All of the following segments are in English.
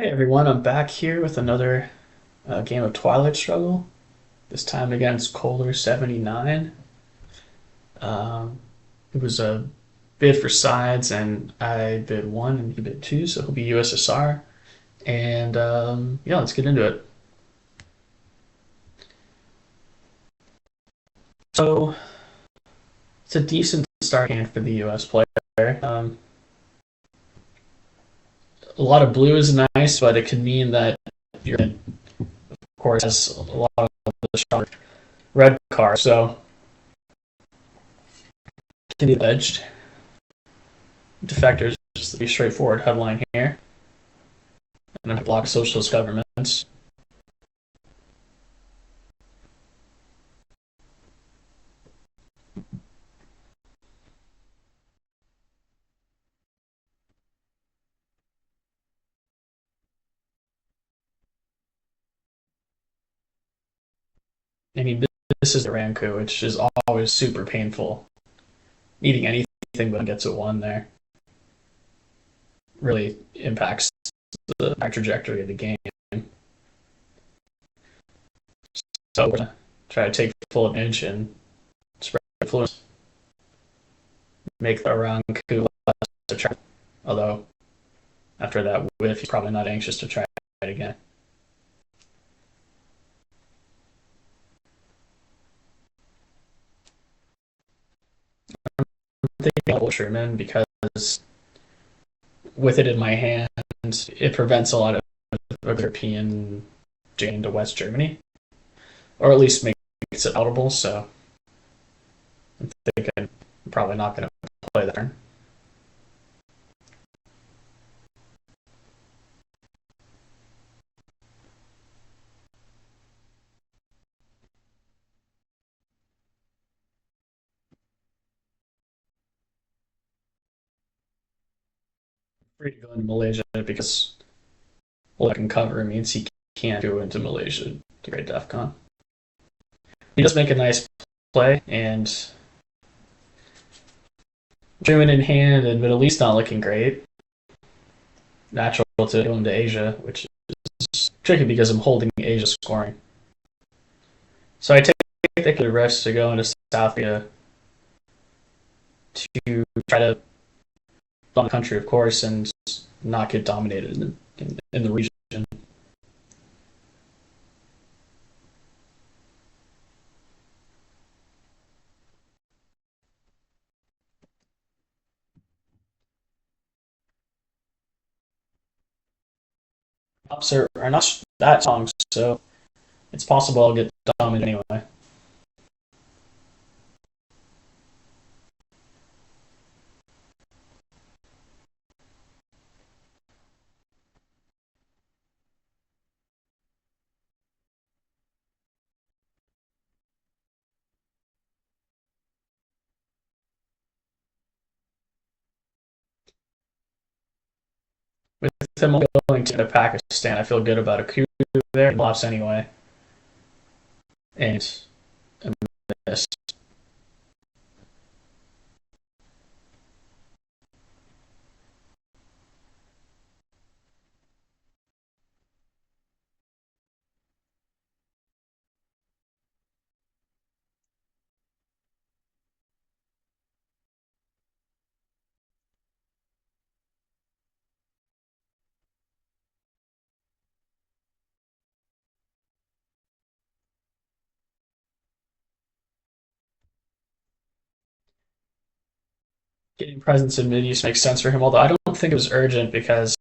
Hey everyone, I'm back here with another game of Twilight Struggle. This time against koller79. Um, it was a bid for sides, and I bid one and he bid two, so he'll be USSR. And yeah, let's get into it. So it's a decent start hand for the US player. Um, a lot of blue is nice, but it can mean that your of course has a lot of the stronger red cards, so it can be edged. Defectors, just the straightforward headline here. And then block socialist governments. I mean, this is the Ranku, which is always super painful. Needing anything but gets a one there really impacts the trajectory of the game. So we're gonna try to take full advantage and spread influence, make the Ranku less attractive. Although after that whiff, he's probably not anxious to try it again. I'm thinking I'll Sherman because with it in my hand, it prevents a lot of European Jane to West Germany, or at least makes it audible. So I think I'm probably not going to play that turn. Free to go into Malaysia because all I can cover means he can't go into Malaysia to Great DEFCON. He does make a nice play, and German in hand and Middle East not looking great. Natural to go into Asia, which is tricky because I'm holding Asia scoring. So I take the risk to go into South Korea to try to on the country, of course, and not get dominated in the region. Ups are not that strong, so it's possible I'll get dominated anyway. With him going to Pakistan, I feel good about a coup there. He lost anyway, and I missed. Getting presence in Mid East makes sense for him, although I don't think it was urgent because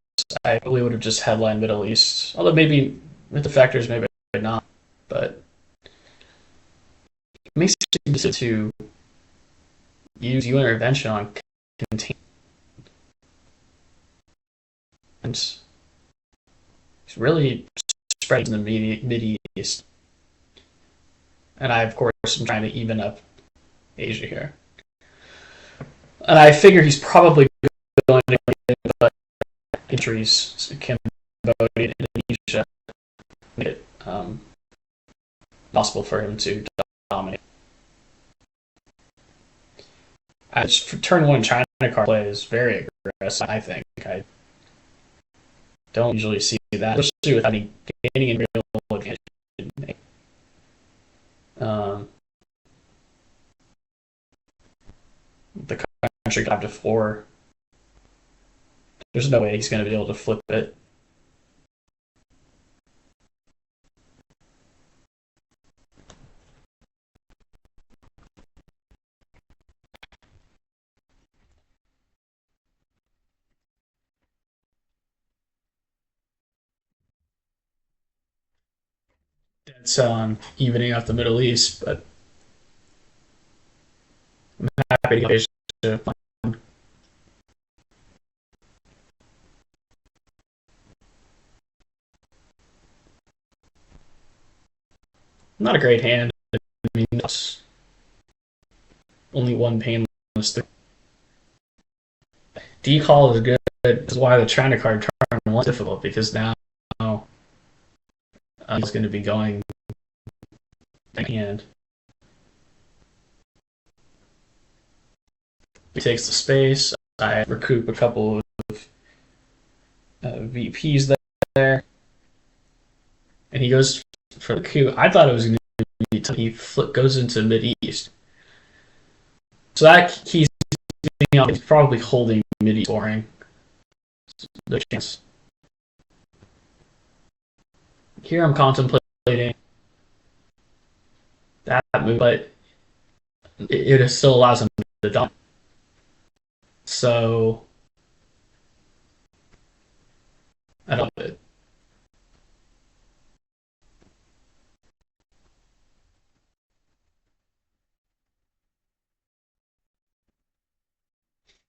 I probably would have just headlined Middle East. Although maybe with the factors, maybe not. But it makes it easy to use UN intervention on containment. It's really spreading in the Mid East. And I, of course, am trying to even up Asia here. And I figure he's probably going to get countries, Cambodia, Indonesia, make it possible for him to dominate. For turn one, China card play is very aggressive. I think I don't usually see that, especially without gaining any real advantage. Um, the country got to 4. There's no way he's going to be able to flip it. It's evening out the Middle East, but I'm happy to get Asia. Not a great hand. I mean, it's only one painless thing. D-call is good. That's why the China card turn was difficult, because now he's going to be going hand. He takes the space. I recoup a couple of VPs there, and he goes for the coup. I thought it was going to be he goes into mid east, so that he's probably holding mid east scoring. No chance. Here I'm contemplating that move, but it still allows him to dump. So I don't know.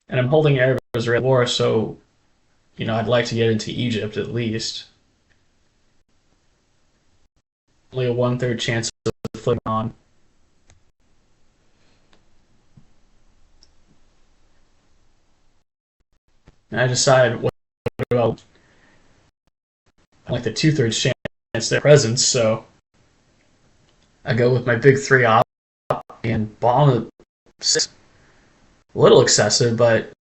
And I'm holding Arab Israel war, so I'd like to get into Egypt at least. Only a 1/3 chance of flipping on. And I decide what about like the 2/3 chance their presence, so I go with my big 3 op and bomb a 6. A little excessive, but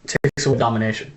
it takes away domination.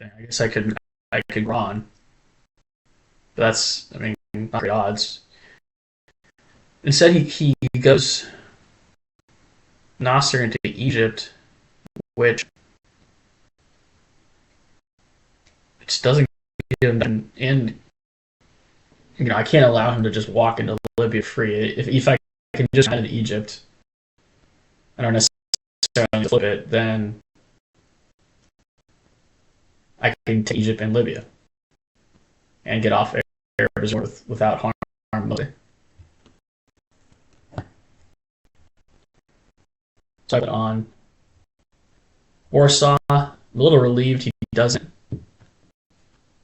I guess I could run. But that's, I mean, not great odds. Instead, he goes Nasser into Egypt, which doesn't give him, and I can't allow him to just walk into Libya free. If I can just get into Egypt, I don't necessarily flip it, then I can take Egypt and Libya and get off Arab Israel without harm. So I put on Warsaw. I'm a little relieved he doesn't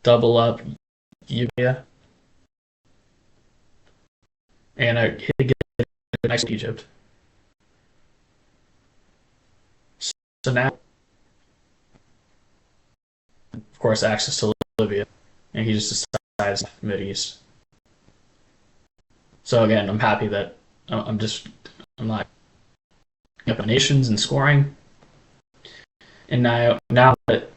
double up Libya. And I hit a nice Egypt. So now, of course, access to Libya, and he just decides Mideast. So again, I'm happy that I'm not up nations and scoring. And now that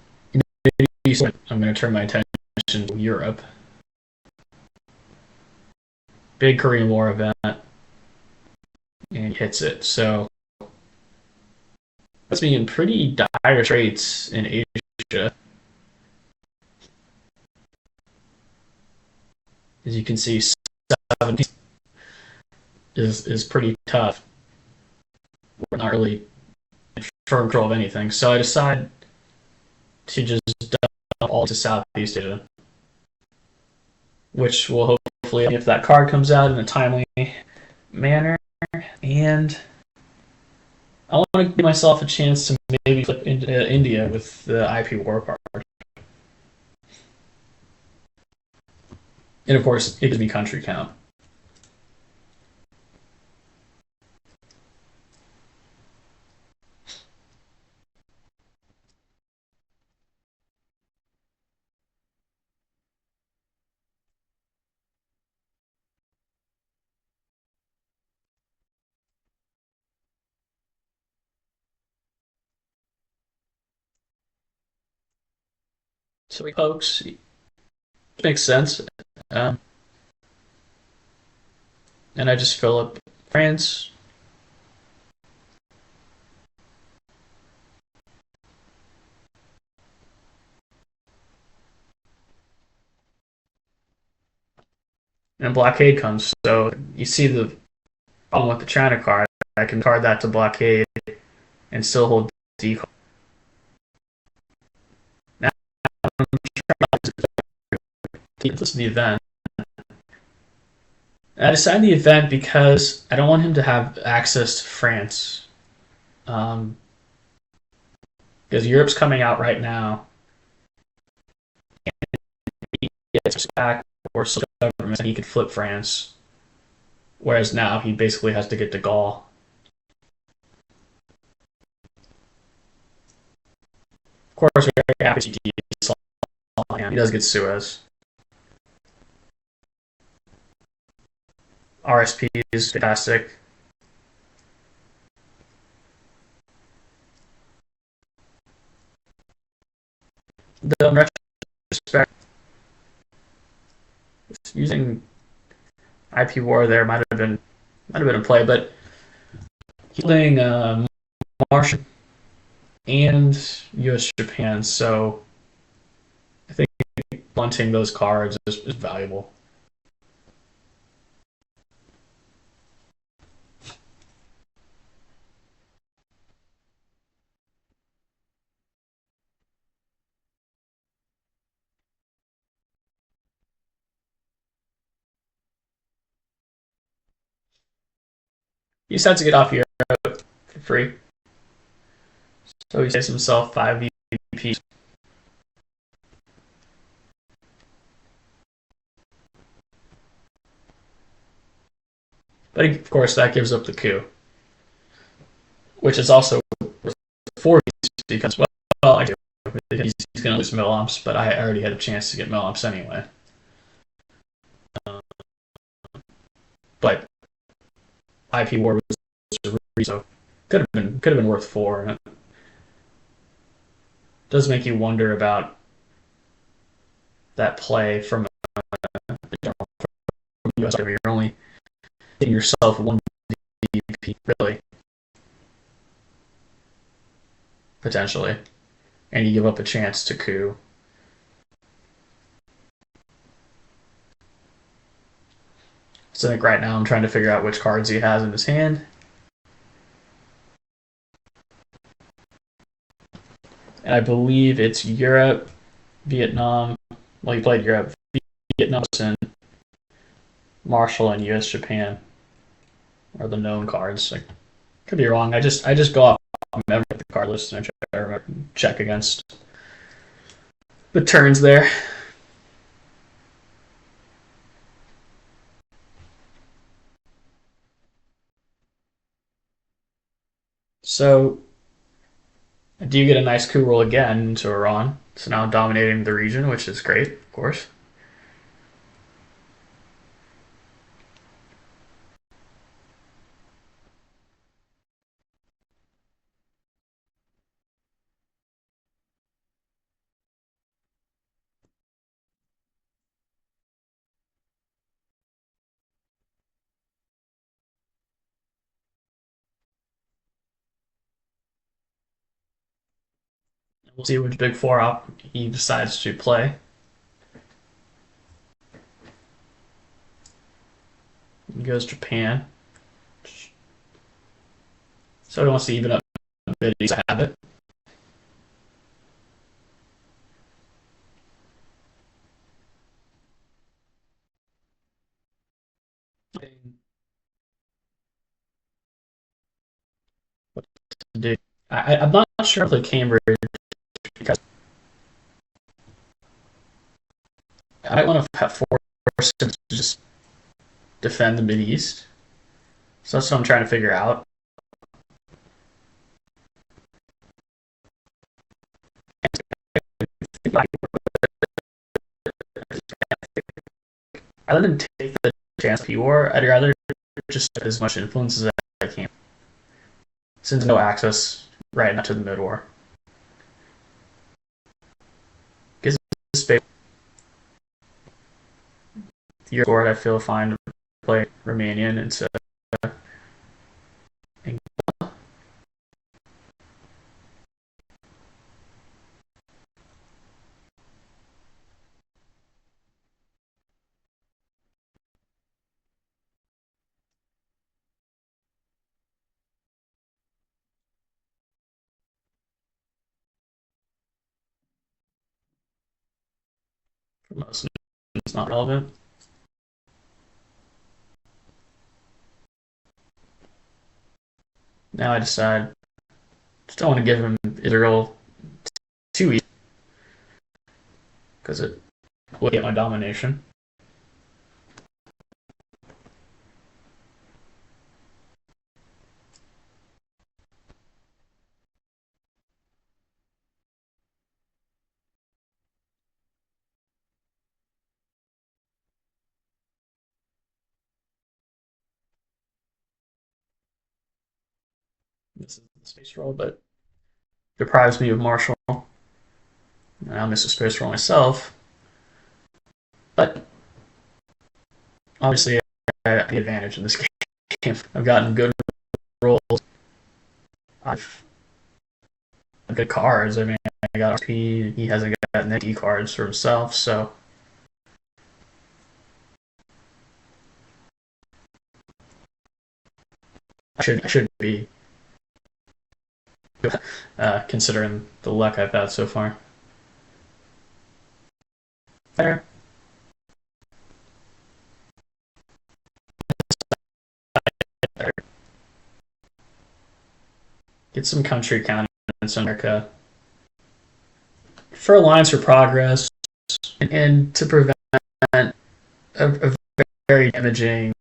Mideast, I'm going to turn my attention to Europe. Big Korean War event, and he hits it. So that's me in pretty dire straits in Asia. As you can see, 17 is pretty tough. We're not really in firm control of anything. So I decide to just dump all to Southeast Asia. which will hopefully, if that card comes out in a timely manner. And I want to give myself a chance to maybe flip into India with the IP War card. And of course, it gives me country count. So folks, it makes sense. Um, and I just fill up France. And blockade comes. So you see the problem with the China card. I can card that to blockade and still hold D. Now I'm trying to listen to the event. I decided the event because I don't want him to have access to France. Um, because Europe's coming out right now. He gets back or government, and he could flip France. Whereas now he basically has to get to Gaul. Of course, we're very happy to see he does get Suez. RSP is fantastic. The retrospect using IP War there might have been a play, but holding Martian and U.S. Japan, so I think blunting those cards is valuable. He just had to get off Europe for free, so he saves himself 5 VP. But of course, that gives up the coup, which is also 4 because, well, I do. He's going to lose Millamps, but I already had a chance to get Millamps anyway. But IP War was so could have been worth 4. And it does make you wonder about that play from US. You're only hitting yourself 1 VP, really, potentially, and you give up a chance to coup. So I think right now I'm trying to figure out which cards he has in his hand. And I believe it's Europe, Vietnam. Well, he played Europe, Vietnam, and Marshall, and U.S. Japan are the known cards. I could be wrong. I just go off memory of the card list and I try to check against the turns there. So I do get a nice coup roll again into Iran. So now dominating the region, which is great, of course. We'll see which big 4 op he decides to play. He goes Japan. So he wants to even up a bit. He's a habit. what to do. I'm not sure if the Cambridge because I might want to have force him to just defend the Mid East. So that's what I'm trying to figure out. Rather than take the chance P war, I'd rather just get as much influence as I can. Since no access right now to the mid war. Gives space. Your board, I feel fine to play Romanian instead of for most. It's not relevant. Now I decide just don't want to give him Israel too easy because it will get my domination. This is the space roll, but deprives me of Marshall. And I'll miss a space roll myself. But obviously, I have the advantage in this game. I've gotten good rolls. I've good cards. I mean, I got RP. He hasn't gotten any cards for himself, so I should be considering the luck I've had so far. Fair. Get some country counter in America for Alliance for Progress and to prevent a very damaging,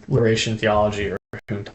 liberation theology or junta.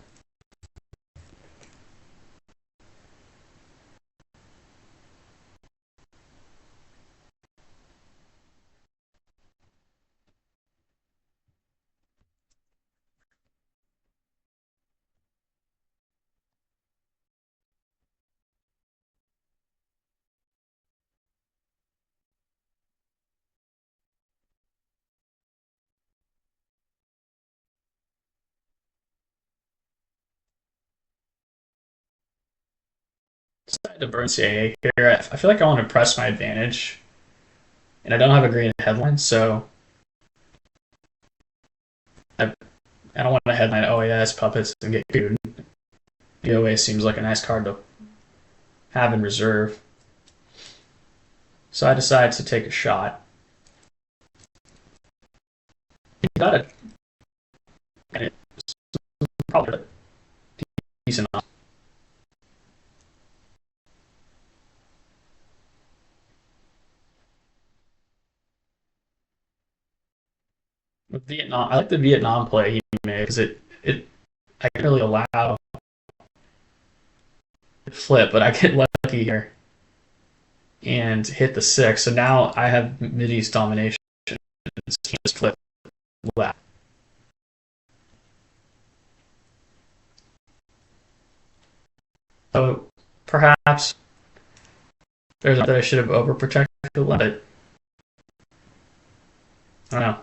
Decided to burn CIA here. I feel like I want to press my advantage, and I don't have a green headline, so I don't want to headline OAS puppets and get food. DOA seems like a nice card to have in reserve. So I decided to take a shot. Got it. And it's probably a decent amount. With Vietnam, I like the Vietnam play he made because it I can really allow it flip, but I get lucky here and hit the 6. So now I have Mideast domination. Just flip left. So perhaps there's that I should have overprotected, but I don't know.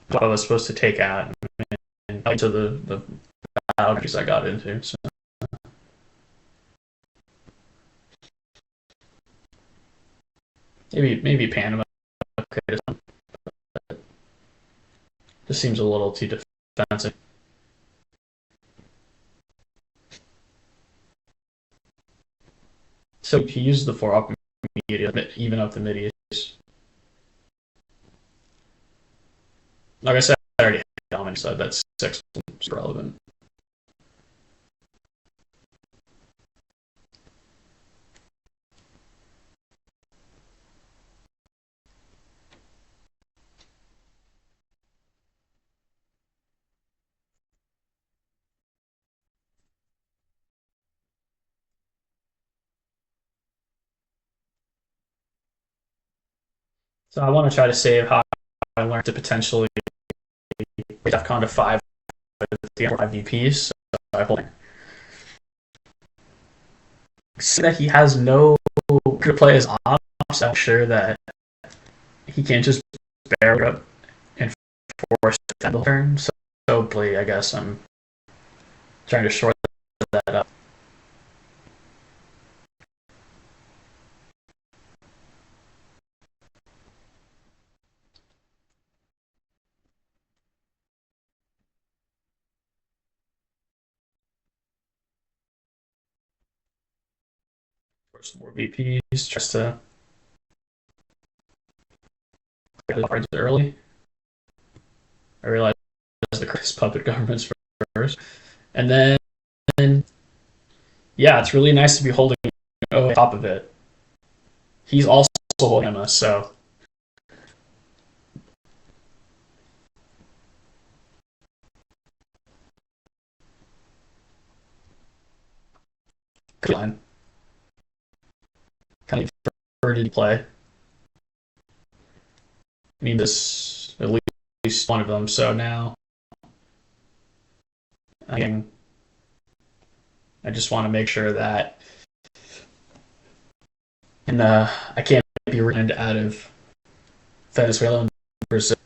What I was supposed to take out and to the boundaries I got into. So maybe Panama okay, just seems a little too defensive. So he used the 4 up immediately, even up the mid east. Like I said, I already dominant, so that's six is relevant. So I want to try to save how I learned to potentially DEFCON to 5 with the 5 VPs. So I hope see that he has no good play as ops. So I'm sure that he can't just barrel up and force the whole turn. So hopefully, I guess I'm trying to short that up. Force more VPs just to get the cards early. I realize the puppet government's first. And then, yeah, it's really nice to be holding on top of it. He's also holding us, so good line. Kind of prefer to play. I need this at least one of them. So now I just want to make sure that and I can't be returned out of Venezuela and Brazil,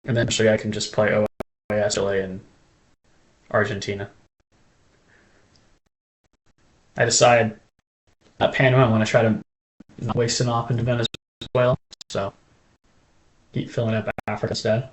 and then eventually I can just play OAS, Chile, and Argentina. I decide at Panama I want to try to not waste an op into Venezuela, so keep filling up Africa instead.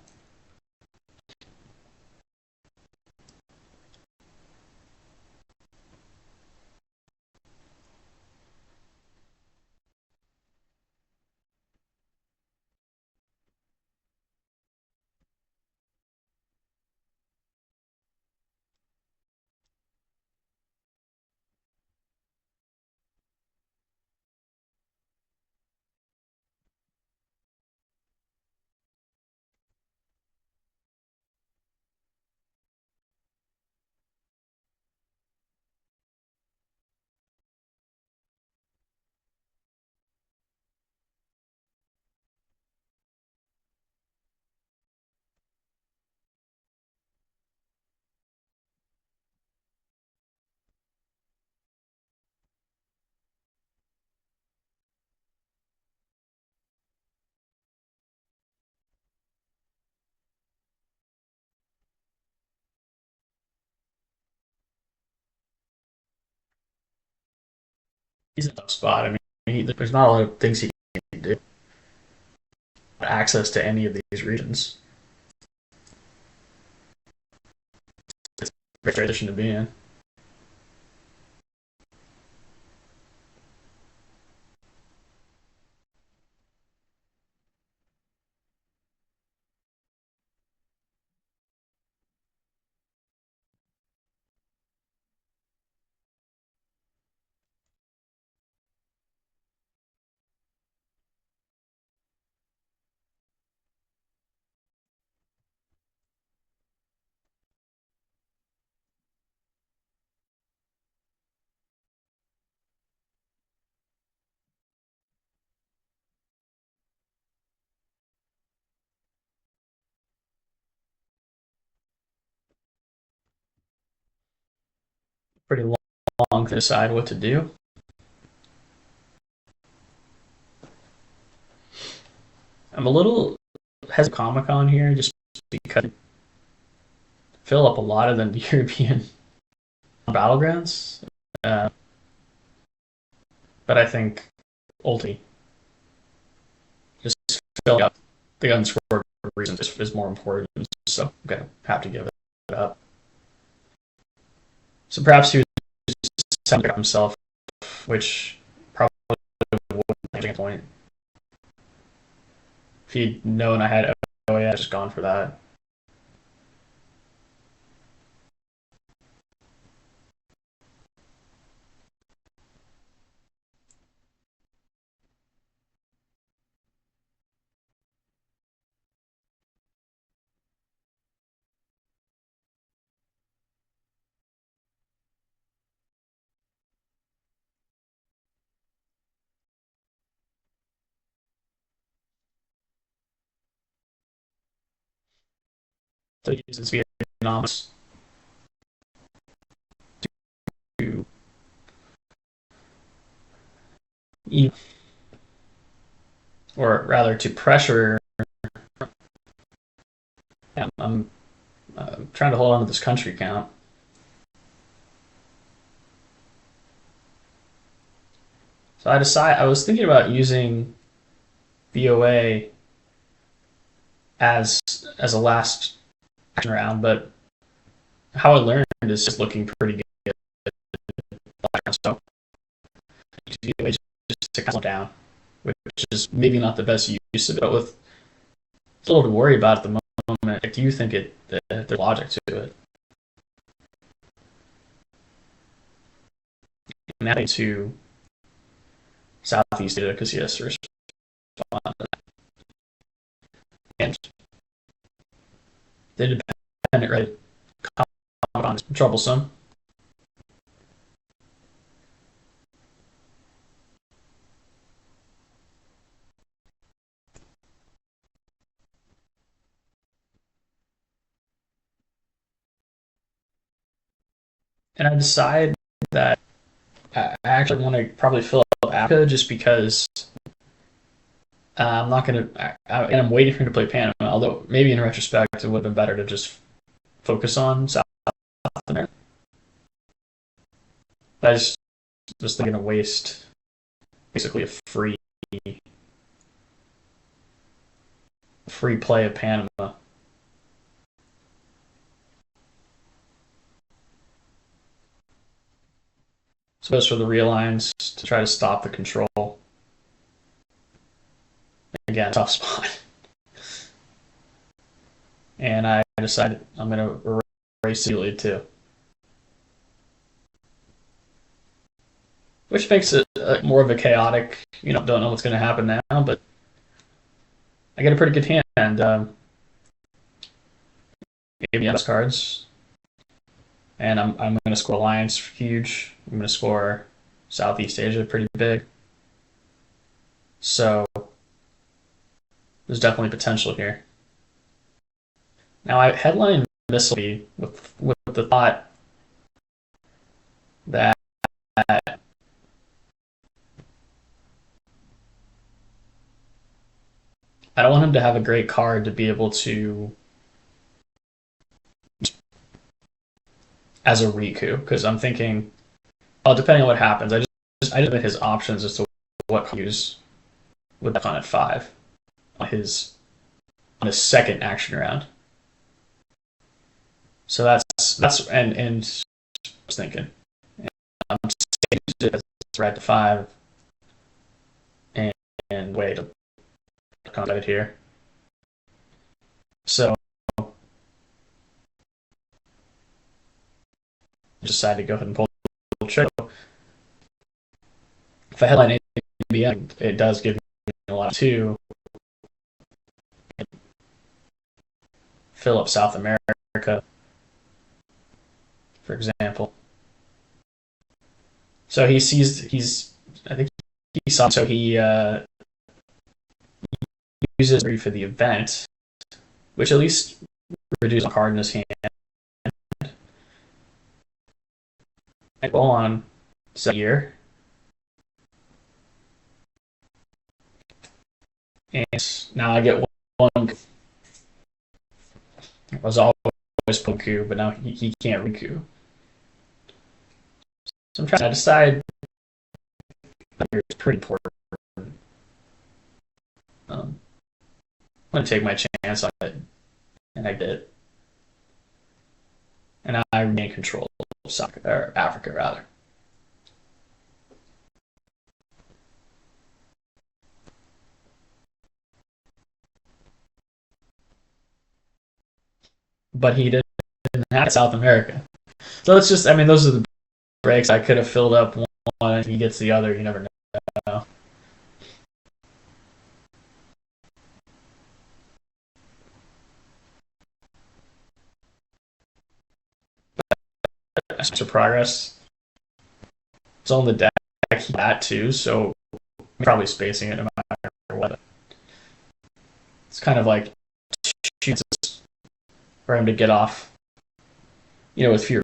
He's in a tough spot. I mean, there's not a lot of things he can do. Access to any of these regions. It's a great position to be in. Pretty long to decide what to do. I'm a little hesitant Comic Con here just because fill up a lot of the European battlegrounds. Uh, but I think ultimately just filling up the unscored reasons is more important. So I'm gonna have to give it up. So perhaps he was selling himself, which probably wouldn't make a point. If he'd known I had OA yeah, just gone for that. So he uses Vietnam to, or rather, to pressure. Yeah, I'm trying to hold on to this country count. So I was thinking about using VOA as a last action round, but how I learned is just looking pretty good. So VOA just to calm down, which is maybe not the best use of it, but with a little to worry about at the moment. Do you think there's logic to it? And adding to Southeast Asia because he has to respond, and the independent right is troublesome. And I decide that I actually want to probably fill up Africa just because I'm not going to, and I'm waiting for him to play Panama. Although maybe in retrospect, it would have been better to just focus on South America. I just was going to waste basically a free play of Panama. So goes for the realigns to try to stop the control. Again, tough spot. And I decided I'm going to erase the lead too. Which makes it more of a chaotic, don't know what's going to happen now, but I get a pretty good hand. Gave me best cards. And I'm going to score Alliance huge. I'm going to score Southeast Asia pretty big. So there's definitely potential here. Now I headline this will be with the thought that I don't want him to have a great card to be able to as a Riku because I'm thinking, oh, depending on what happens, I limit his options as to what to use with that on at 5 on his second action round. So that's and I was thinking, I'm it as red to 5 and way to combat it here. So I decided to go ahead and pull the trigger. If I headline ABM, it does give me a lot to fill up South America, for example. So I think he saw, so he uses for the event, which at least reduces a card in his hand. I go on year. And now I get one. I was always Poku, but now he can't Riku. So I'm trying to decide. It's pretty important. I'm going to take my chance on it, and I did. And I regain control of Africa, rather. but he didn't have South America. So it's just, I mean, those are the breaks. I could have filled up one, and he gets the other. You never know. Extra progress. It's on the deck. That too, so probably spacing it no matter what. It's kind of like chances for him to get off, with fewer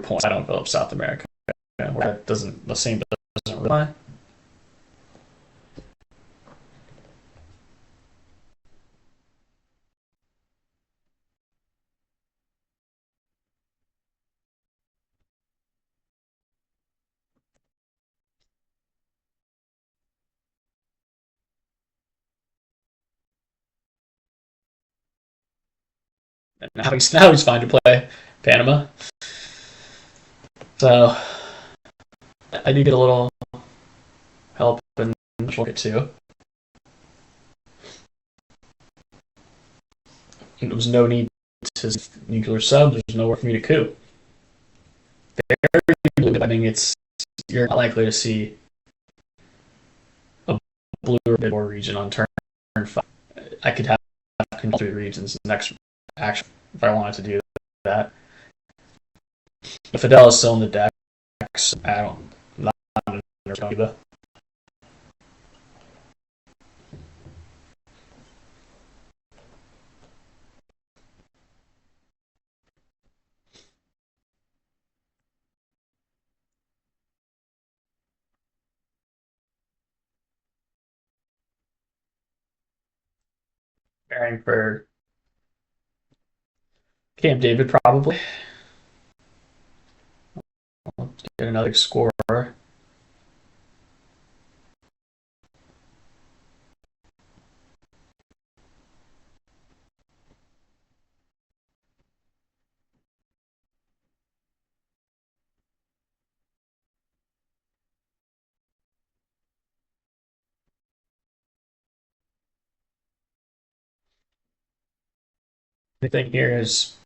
points. I don't build up South America. Where that doesn't the same doesn't really apply. And now he's fine to play Panama. So I do get a little help in get too. And there was no need to nuclear sub. There's nowhere for me to coup. I think you're not likely to see a blue or mid war region on turn 5. I could have control 3 regions next action if I wanted to do that. But Fidel is still in the deck. So I don't. Not either. Preparing for Camp David probably. Let's get another scorer. The thing here is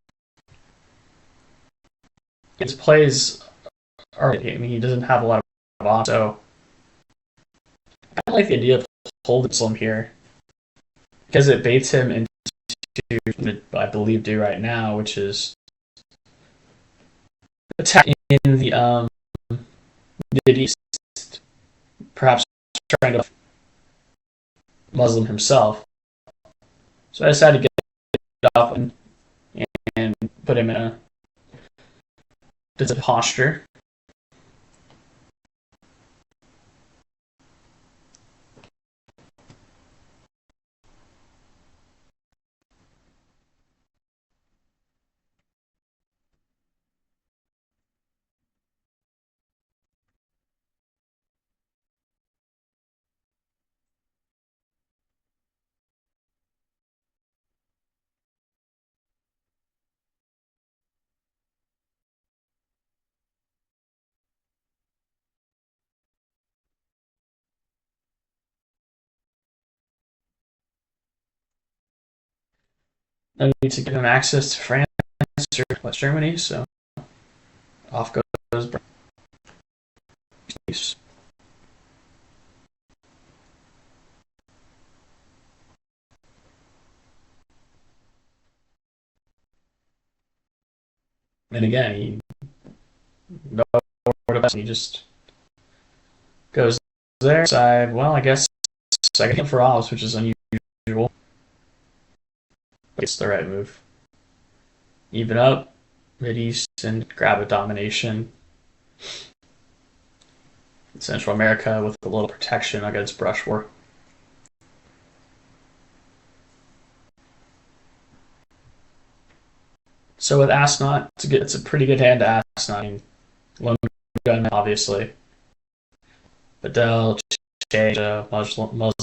his plays are. I mean, he doesn't have a lot of on, so I like the idea of holding some here because it baits him into I believe do right now, which is attack in the Mid East, perhaps trying to Muslim himself. So I decided to get off and put him in a posture. No need to give him access to France or West Germany, so off goes Bryce. And again, he just goes there. Side, well, I guess second for Oz, which is unusual. It's the right move. Even up, Mid East, and grab a domination. In Central America with a little protection against brush war. So with Asnot, it's a pretty good hand to Asnot. I mean, Lone Gunman, obviously. Fidel, Muslim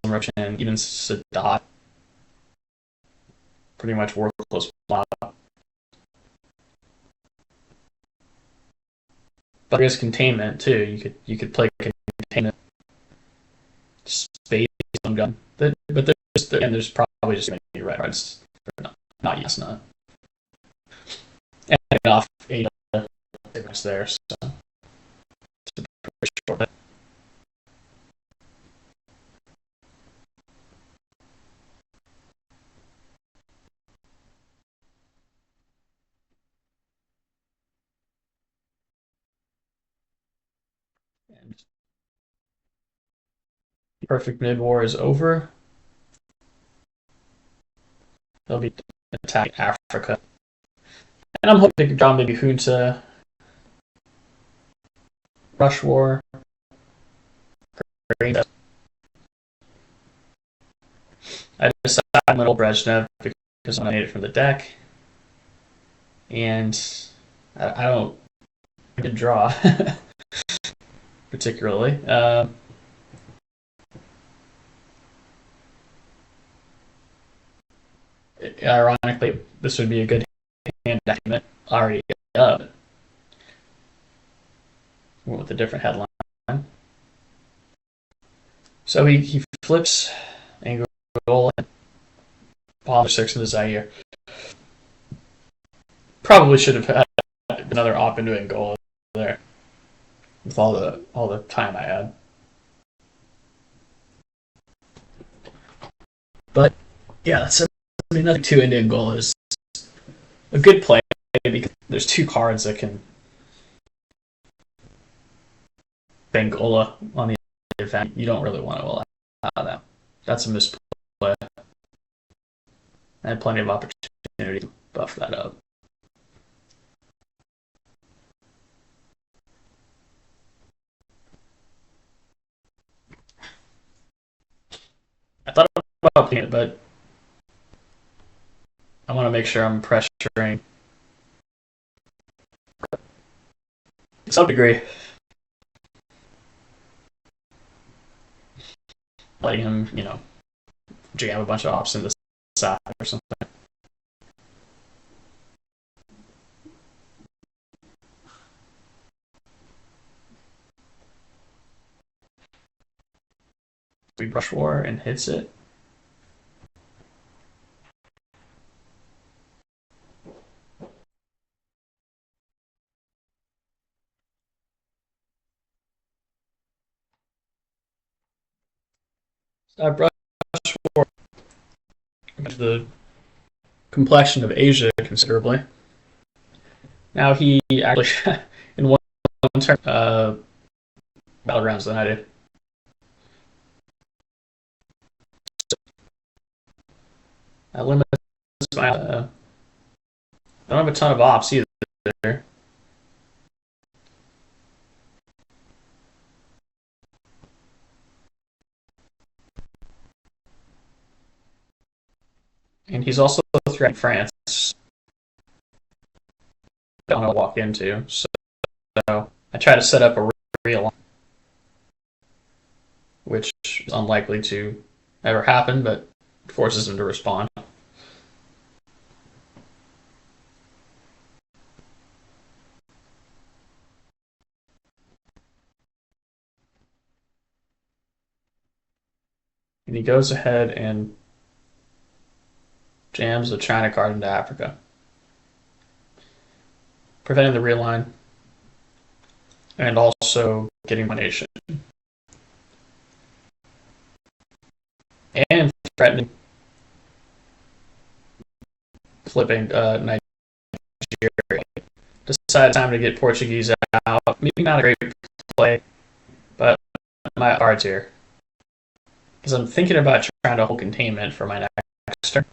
Russian, even Sadat. Pretty much worthless plot. But there's containment too. You could play containment space on gun. But there's probably just many red cards. Not yes, not. and get off 8 there. So it's a pretty short. And perfect mid war is over. They'll be attacking Africa. And I'm hoping they could draw maybe Junta, Rush War, I decided I'm going to Brezhnev because I made it from the deck. And I don't get draw particularly. Ironically, this would be a good hand document already up with a different headline. So he flips Angola and Pawn 6 into Zaire. Probably should have had another op into Angola there with all the time I had. But yeah, nothing too into Angola is a good play because there's two cards that can Angola on the event. You don't really want to allow that. That's a misplay. I had plenty of opportunity to buff that up. I thought about playing it, but I want to make sure I'm pressuring to some degree. Letting him, jam a bunch of ops into the side or something. We brush war and hits it. I brush war the complexion of Asia considerably. Now he actually in one turn battlegrounds than I did. I limit my. I don't have a ton of ops either. And he's also threatening France. I don't want to walk into. So I try to set up a real, which is unlikely to ever happen, but forces him to respond. And he goes ahead and jams the China card into Africa, preventing the reline and also getting my nation. And threatening flipping Nigeria. Decided time to get Portuguese out. Maybe not a great play, but my cards here. Because I'm thinking about trying to hold containment for my next turn.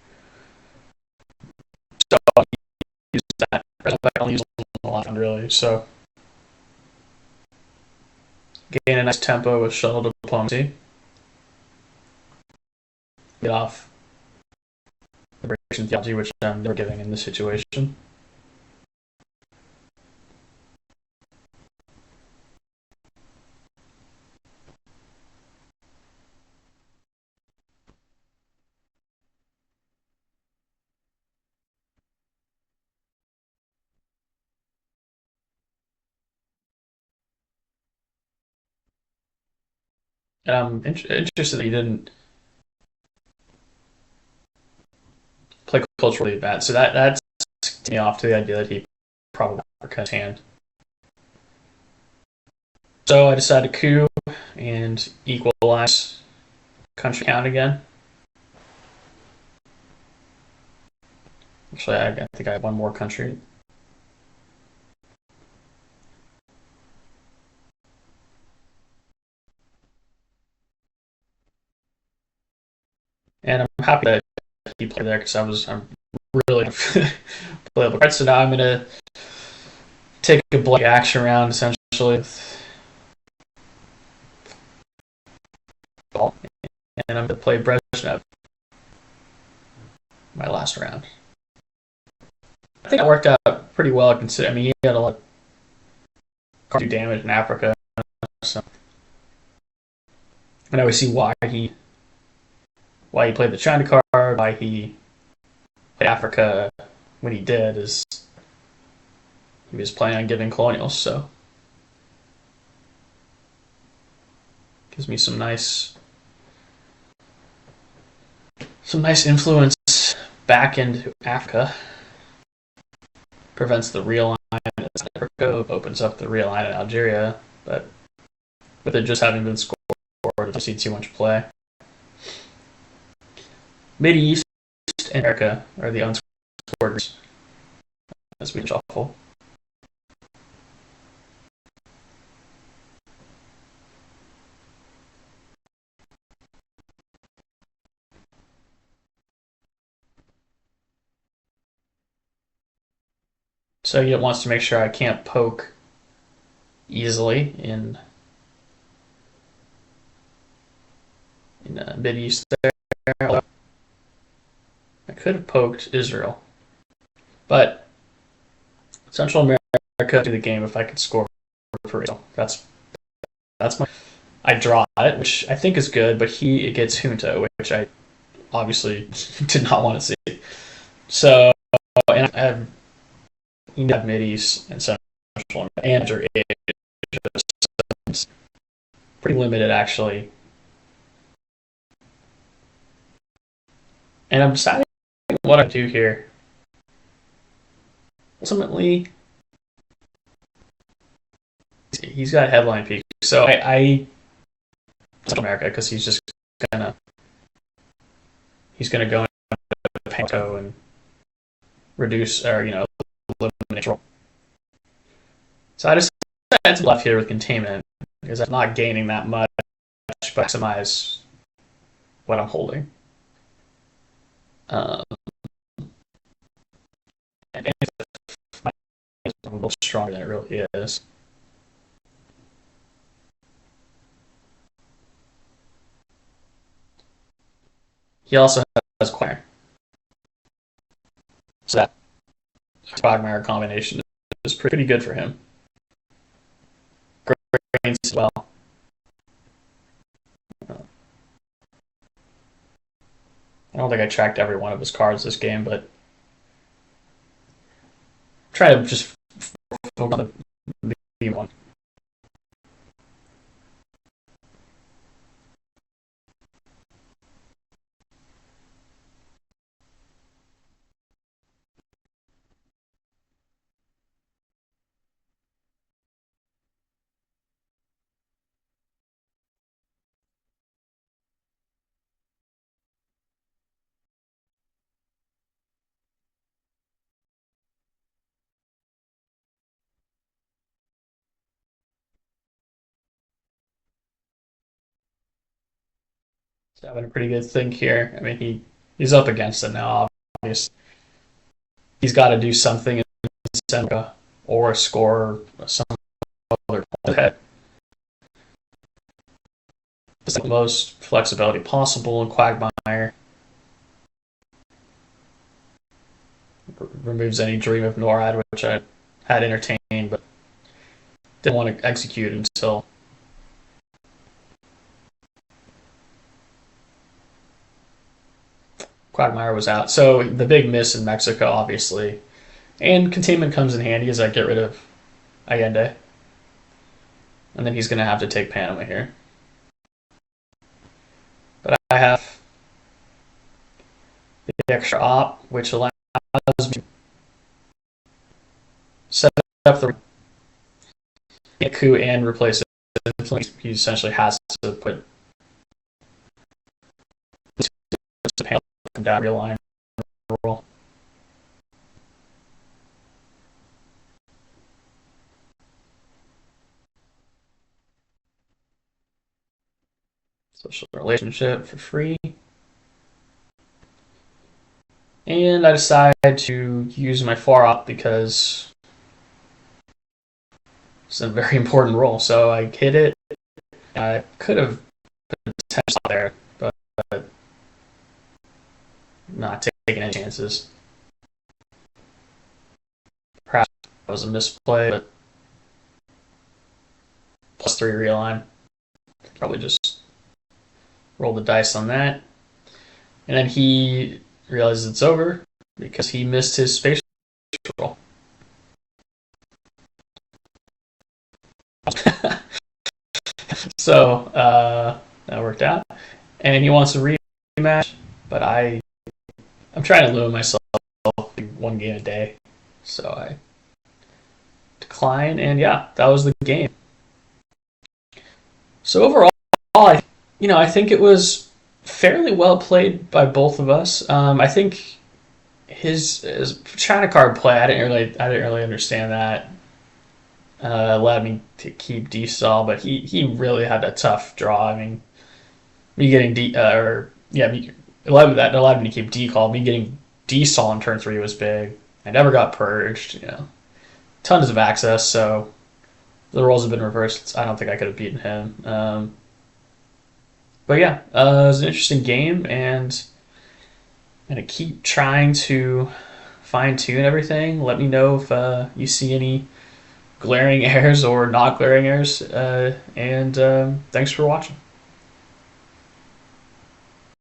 So I'll use that. I don't use a lot, really. So gain a nice tempo with shuttle diplomacy. Get off liberation theology, which I'm never giving in this situation. And I'm interested that he didn't play culturally bad. So that's me off to the idea that he probably Africa's hand. So I decided to coup and equalize country count again. Actually, I think I have one more country. And I'm happy that he played there because I'm really playable cards. So now I'm gonna take a bloody action round essentially with ball, and I'm gonna play Brezhnev my last round. I think it worked out pretty well considering. I mean, he had a lot of cards do damage in Africa, so and I always see why he played the China card, why he played Africa when he did, is he was planning on giving colonials, so gives me some nice influence back into Africa. Prevents the real line in Africa, opens up the real line in Algeria, but with it just having been scored, I don't see too much play. Mid East and America are the unscored as we shuffle. So he wants to make sure I can't poke easily in Mid East there. I could have poked Israel, but Central America to the game if I could score for Israel. That's my. I draw it, which I think is good, but it gets Junta, which I obviously did not want to see. So, and I have Mid East and Central and Asia. So pretty limited actually. And I'm deciding what I do here. Ultimately, he's got headline peak, so I Central America because he's gonna go into Panto and reduce or eliminate roll. So I decided to bluff here with containment because I'm not gaining that much, but maximize what I'm holding. And it's a little stronger than it really is. He also has Quire. So that Quagmire combination is pretty good for him. Grains as well. I don't think I tracked every one of his cards this game, but try to just focus on the main one. He's having a pretty good think here. I mean, he's up against it now. Obviously, he's got to do something in Seneca or score some other point ahead. It's the most flexibility possible in Quagmire. Removes any dream of NORAD, which I had entertained, but didn't want to execute until Quagmire was out. So the big miss in Mexico, obviously, and containment comes in handy as I get rid of Allende, and then he's going to have to take Panama here. But I have the extra op, which allows me set up the coup and replace it. He essentially has to put the panel down real line roll. Social relationship for free. And I decide to use my far up because it's a very important roll. So I hit it. I could have put potential there, but not taking any chances. Perhaps that was a misplay, but +3 realign. Probably just roll the dice on that. And then he realizes it's over because he missed his spatial roll. So that worked out. And he wants a rematch, but I'm trying to limit myself to 1 game a day. So I decline, and yeah, that was the game. So overall, I think it was fairly well played by both of us. I think his China card play, I didn't really understand that. Allowed me to keep D stall, but he really had a tough draw. I mean, me getting it allowed me to keep D call. Me getting D stall on turn 3 was big. I never got purged. Tons of access. So the roles have been reversed. I don't think I could have beaten him. But yeah, it was an interesting game, and I'm gonna keep trying to fine tune everything. Let me know if you see any glaring errors or not glaring errors. And thanks for watching.